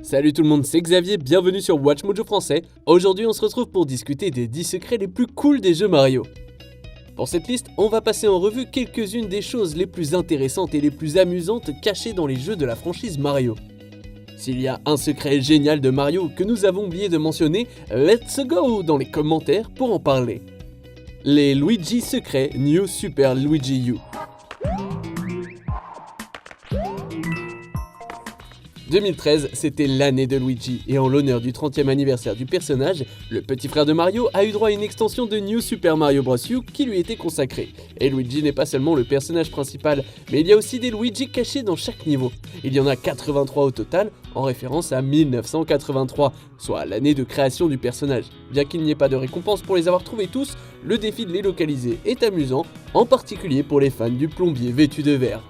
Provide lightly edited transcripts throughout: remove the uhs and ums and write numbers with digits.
Salut tout le monde, c'est Xavier, bienvenue sur Watch Mojo français. Aujourd'hui on se retrouve pour discuter des 10 secrets les plus cool des jeux Mario. Pour cette liste, on va passer en revue quelques-unes des choses les plus intéressantes et les plus amusantes cachées dans les jeux de la franchise Mario. S'il y a un secret génial de Mario que nous avons oublié de mentionner, let's go dans les commentaires pour en parler. Les Luigi secrets New Super Luigi U. 2013, c'était l'année de Luigi, et en l'honneur du 30e anniversaire du personnage, le petit frère de Mario a eu droit à une extension de New Super Mario Bros. U qui lui était consacrée. Et Luigi n'est pas seulement le personnage principal, mais il y a aussi des Luigi cachés dans chaque niveau. Il y en a 83 au total, en référence à 1983, soit l'année de création du personnage. Bien qu'il n'y ait pas de récompense pour les avoir trouvés tous, le défi de les localiser est amusant, en particulier pour les fans du plombier vêtu de vert.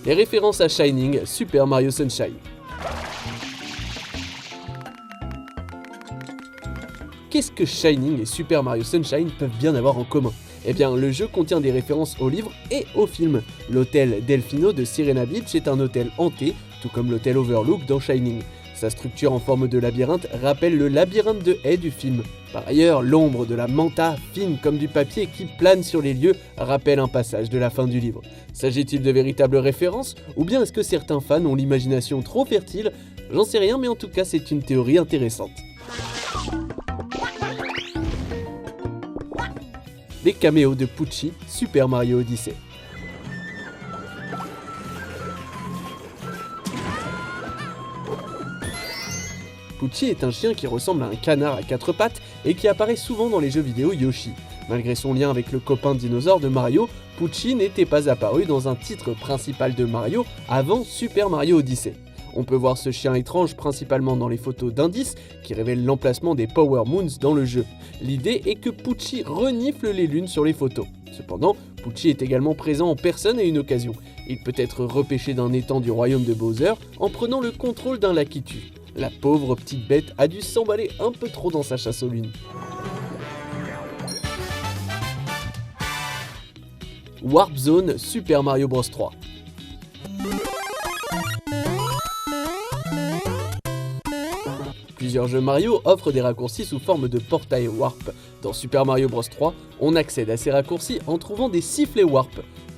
Les références à Shining, Super Mario Sunshine. Qu'est-ce que Shining et Super Mario Sunshine peuvent bien avoir en commun? Eh bien, le jeu contient des références au livre et au film. L'hôtel Delfino de Sirena Beach est un hôtel hanté, tout comme l'hôtel Overlook dans Shining. Sa structure en forme de labyrinthe rappelle le labyrinthe de haies du film. Par ailleurs, l'ombre de la manta, fine comme du papier qui plane sur les lieux, rappelle un passage de la fin du livre. S'agit-il de véritables références, ou bien est-ce que certains fans ont l'imagination trop fertile? J'en sais rien, mais en tout cas c'est une théorie intéressante. Les caméos de Pucci, Super Mario Odyssey. Pucci est un chien qui ressemble à un canard à quatre pattes et qui apparaît souvent dans les jeux vidéo Yoshi. Malgré son lien avec le copain dinosaure de Mario, Pucci n'était pas apparu dans un titre principal de Mario avant Super Mario Odyssey. On peut voir ce chien étrange principalement dans les photos d'indices qui révèlent l'emplacement des Power Moons dans le jeu. L'idée est que Pucci renifle les lunes sur les photos. Cependant, Pucci est également présent en personne à une occasion. Il peut être repêché d'un étang du royaume de Bowser en prenant le contrôle d'un Lakitu. La pauvre petite bête a dû s'emballer un peu trop dans sa chasse aux lunes. Warp Zone Super Mario Bros 3. Plusieurs jeux Mario offrent des raccourcis sous forme de portail warp. Dans Super Mario Bros 3, on accède à ces raccourcis en trouvant des sifflets warp.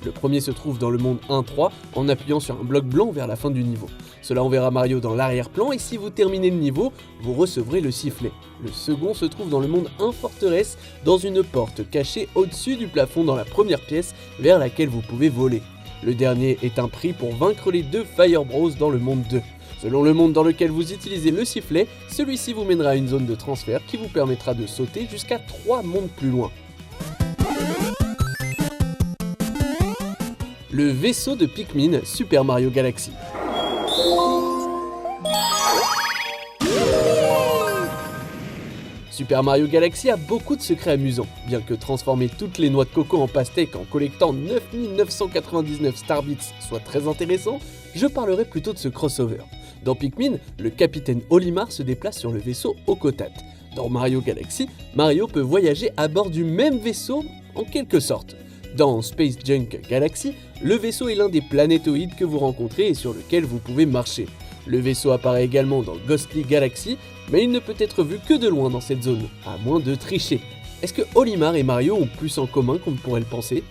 Le premier se trouve dans le monde 1-3 en appuyant sur un bloc blanc vers la fin du niveau. Cela enverra Mario dans l'arrière-plan et si vous terminez le niveau, vous recevrez le sifflet. Le second se trouve dans le monde 1 forteresse dans une porte cachée au-dessus du plafond dans la première pièce vers laquelle vous pouvez voler. Le dernier est un prix pour vaincre les deux Fire Bros dans le monde 2. Selon le monde dans lequel vous utilisez le sifflet, celui-ci vous mènera à une zone de transfert qui vous permettra de sauter jusqu'à 3 mondes plus loin. Le vaisseau de Pikmin Super Mario Galaxy. Super Mario Galaxy a beaucoup de secrets amusants. Bien que transformer toutes les noix de coco en pastèque en collectant 9999 Starbits soit très intéressant, je parlerai plutôt de ce crossover. Dans Pikmin, le capitaine Olimar se déplace sur le vaisseau Okotat. Dans Mario Galaxy, Mario peut voyager à bord du même vaisseau en quelque sorte. Dans Space Junk Galaxy, le vaisseau est l'un des planétoïdes que vous rencontrez et sur lequel vous pouvez marcher. Le vaisseau apparaît également dans Ghostly Galaxy, mais il ne peut être vu que de loin dans cette zone, à moins de tricher. Est-ce que Olimar et Mario ont plus en commun qu'on ne pourrait le penser?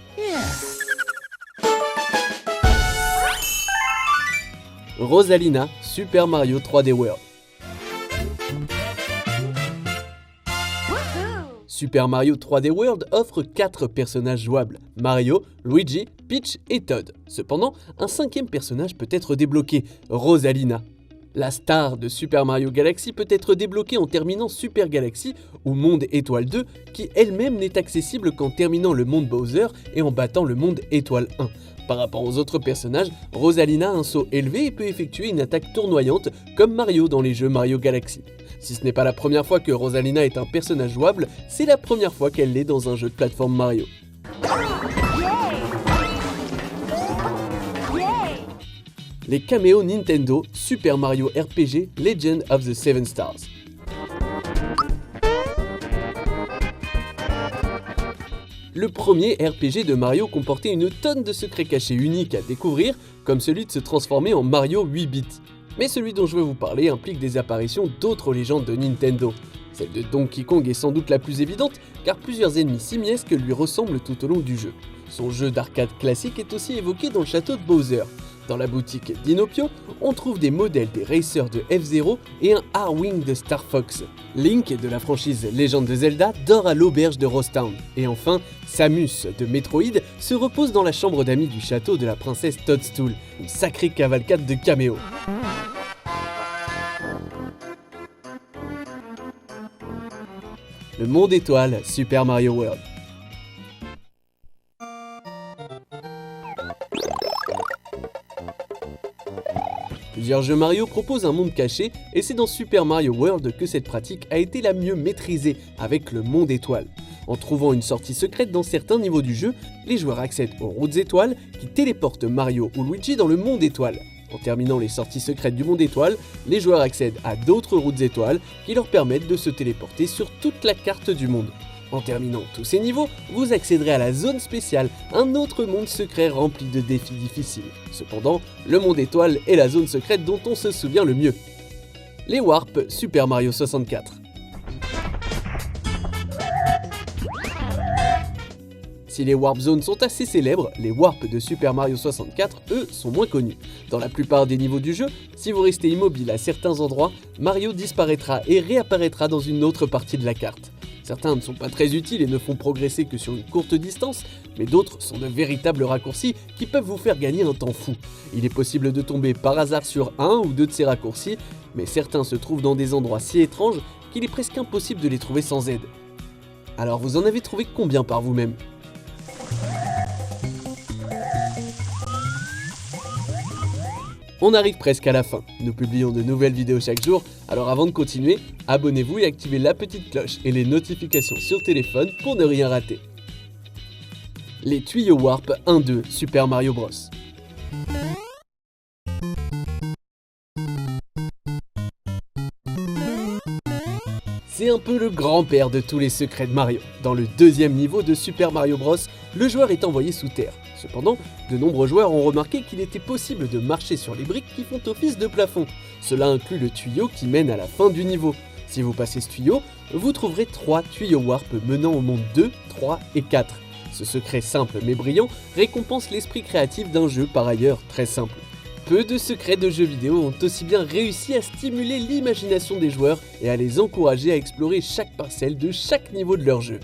Rosalina, Super Mario 3D World. Super Mario 3D World offre 4 personnages jouables, Mario, Luigi, Peach et Todd. Cependant, un 5e personnage peut être débloqué, Rosalina. La star de Super Mario Galaxy peut être débloquée en terminant Super Galaxy ou Monde Étoile 2, qui elle-même n'est accessible qu'en terminant le monde Bowser et en battant le monde Étoile 1. Par rapport aux autres personnages, Rosalina a un saut élevé et peut effectuer une attaque tournoyante comme Mario dans les jeux Mario Galaxy. Si ce n'est pas la première fois que Rosalina est un personnage jouable, c'est la première fois qu'elle l'est dans un jeu de plateforme Mario. Les caméos Nintendo Super Mario RPG Legend of the Seven Stars. Le premier RPG de Mario comportait une tonne de secrets cachés uniques à découvrir, comme celui de se transformer en Mario 8 bits. Mais celui dont je veux vous parler implique des apparitions d'autres légendes de Nintendo. Celle de Donkey Kong est sans doute la plus évidente, car plusieurs ennemis simiesques lui ressemblent tout au long du jeu. Son jeu d'arcade classique est aussi évoqué dans le château de Bowser. Dans la boutique Dinopio, on trouve des modèles des racers de F-Zero et un Arwing de Star Fox. Link de la franchise Légende de Zelda dort à l'auberge de Rose Town. Et enfin, Samus de Metroid se repose dans la chambre d'amis du château de la princesse Toadstool. Une sacrée cavalcade de caméos. Le monde étoile, Super Mario World. Plusieurs jeux Mario proposent un monde caché et c'est dans Super Mario World que cette pratique a été la mieux maîtrisée avec le monde étoile. En trouvant une sortie secrète dans certains niveaux du jeu, les joueurs accèdent aux routes étoiles qui téléportent Mario ou Luigi dans le monde étoile. En terminant les sorties secrètes du monde étoile, les joueurs accèdent à d'autres routes étoiles qui leur permettent de se téléporter sur toute la carte du monde. En terminant tous ces niveaux, vous accéderez à la zone spéciale, un autre monde secret rempli de défis difficiles. Cependant, le monde étoile est la zone secrète dont on se souvient le mieux. Les Warp Super Mario 64. Si les Warp Zones sont assez célèbres, les Warp de Super Mario 64, eux, sont moins connus. Dans la plupart des niveaux du jeu, si vous restez immobile à certains endroits, Mario disparaîtra et réapparaîtra dans une autre partie de la carte. Certains ne sont pas très utiles et ne font progresser que sur une courte distance, mais d'autres sont de véritables raccourcis qui peuvent vous faire gagner un temps fou. Il est possible de tomber par hasard sur un ou deux de ces raccourcis, mais certains se trouvent dans des endroits si étranges qu'il est presque impossible de les trouver sans aide. Alors vous en avez trouvé combien par vous-même ? On arrive presque à la fin, nous publions de nouvelles vidéos chaque jour, alors avant de continuer, abonnez-vous et activez la petite cloche et les notifications sur téléphone pour ne rien rater. Les tuyaux Warp 1-2 Super Mario Bros. C'est un peu le grand-père de tous les secrets de Mario. Dans le deuxième niveau de Super Mario Bros, le joueur est envoyé sous terre. Cependant, de nombreux joueurs ont remarqué qu'il était possible de marcher sur les briques qui font office de plafond. Cela inclut le tuyau qui mène à la fin du niveau. Si vous passez ce tuyau, vous trouverez 3 tuyaux Warp menant au monde 2, 3 et 4. Ce secret simple mais brillant récompense l'esprit créatif d'un jeu par ailleurs très simple. Peu de secrets de jeux vidéo ont aussi bien réussi à stimuler l'imagination des joueurs et à les encourager à explorer chaque parcelle de chaque niveau de leur jeu.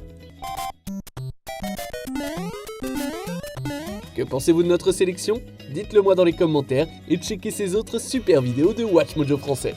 Que pensez-vous de notre sélection ? Dites-le moi dans les commentaires et checkez ces autres super vidéos de WatchMojo français.